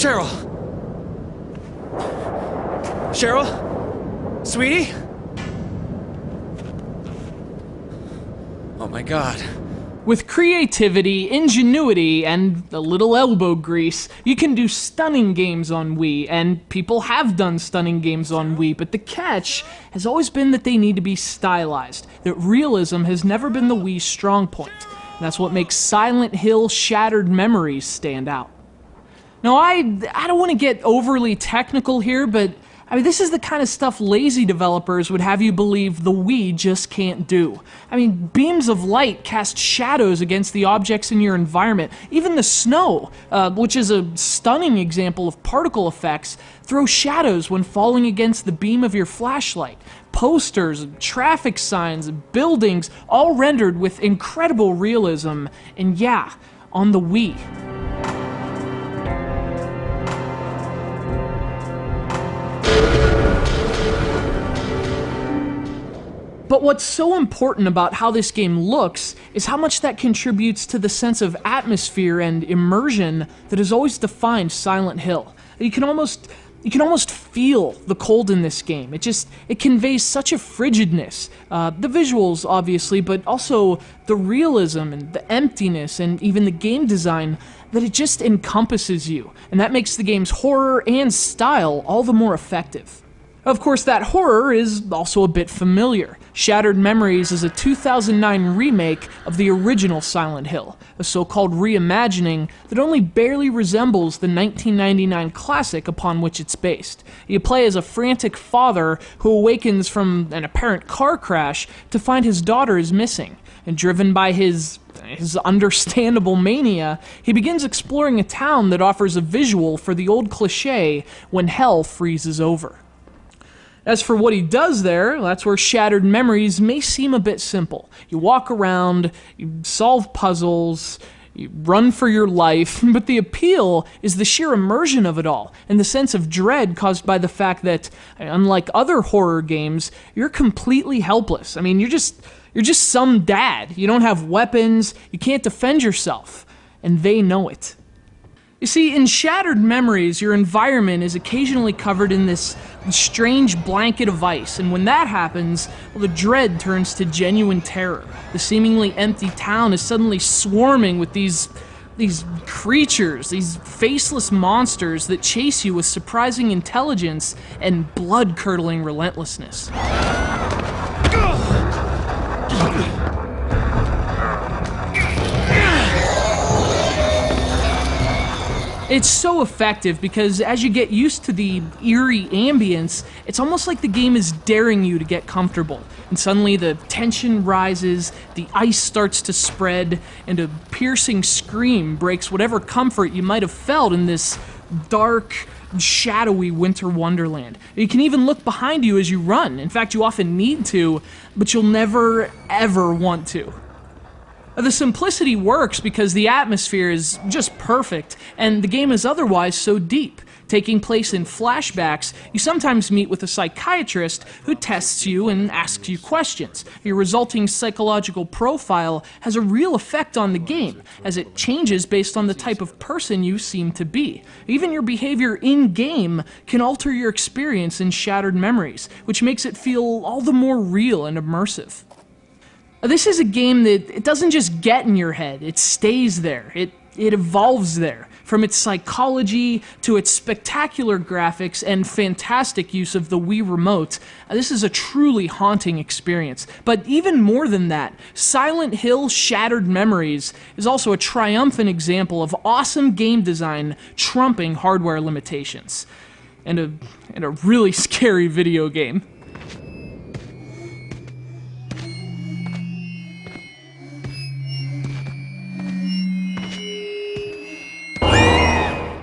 Cheryl? Cheryl? Sweetie? Oh my God. With creativity, ingenuity, and a little elbow grease, you can do stunning games on Wii, and people have done stunning games on Wii, but the catch has always been that they need to be stylized, that realism has never been the Wii's strong point. And that's what makes Silent Hill Shattered Memories stand out. Now, I don't want to get overly technical here, but I mean, this is the kind of stuff lazy developers would have you believe the Wii just can't do. I mean, beams of light cast shadows against the objects in your environment. Even the snow, which is a stunning example of particle effects, throw shadows when falling against the beam of your flashlight. Posters, traffic signs, buildings, all rendered with incredible realism, and yeah, on the Wii. But what's so important about how this game looks is how much that contributes to the sense of atmosphere and immersion that has always defined Silent Hill. You can almost feel the cold in this game. It conveys such a frigidness. The visuals, obviously, but also the realism and the emptiness and even the game design, that it just encompasses you. And that makes the game's horror and style all the more effective. Of course, that horror is also a bit familiar. Shattered Memories is a 2009 remake of the original Silent Hill, a so-called reimagining that only barely resembles the 1999 classic upon which it's based. You play as a frantic father who awakens from an apparent car crash to find his daughter is missing, and driven by his understandable mania, he begins exploring a town that offers a visual for the old cliché, when hell freezes over. As for what he does there, that's where Shattered Memories may seem a bit simple. You walk around, you solve puzzles, you run for your life, but the appeal is the sheer immersion of it all, and the sense of dread caused by the fact that, unlike other horror games, you're completely helpless. I mean, you're just some dad. You don't have weapons, you can't defend yourself, and they know it. You see, in Shattered Memories, your environment is occasionally covered in this strange blanket of ice, and when that happens, well, the dread turns to genuine terror. The seemingly empty town is suddenly swarming with these creatures, these faceless monsters that chase you with surprising intelligence and blood-curdling relentlessness. It's so effective because as you get used to the eerie ambience, it's almost like the game is daring you to get comfortable. And suddenly the tension rises, the ice starts to spread, and a piercing scream breaks whatever comfort you might have felt in this dark, shadowy winter wonderland. You can even look behind you as you run. In fact, you often need to, but you'll never, ever want to. The simplicity works because the atmosphere is just perfect, and the game is otherwise so deep. Taking place in flashbacks, you sometimes meet with a psychiatrist who tests you and asks you questions. Your resulting psychological profile has a real effect on the game, as it changes based on the type of person you seem to be. Even your behavior in-game can alter your experience in Shattered Memories, which makes it feel all the more real and immersive. This is a game that it doesn't just get in your head, it stays there, it evolves there. From its psychology to its spectacular graphics and fantastic use of the Wii Remote, this is a truly haunting experience. But even more than that, Silent Hill Shattered Memories is also a triumphant example of awesome game design trumping hardware limitations. And a really scary video game.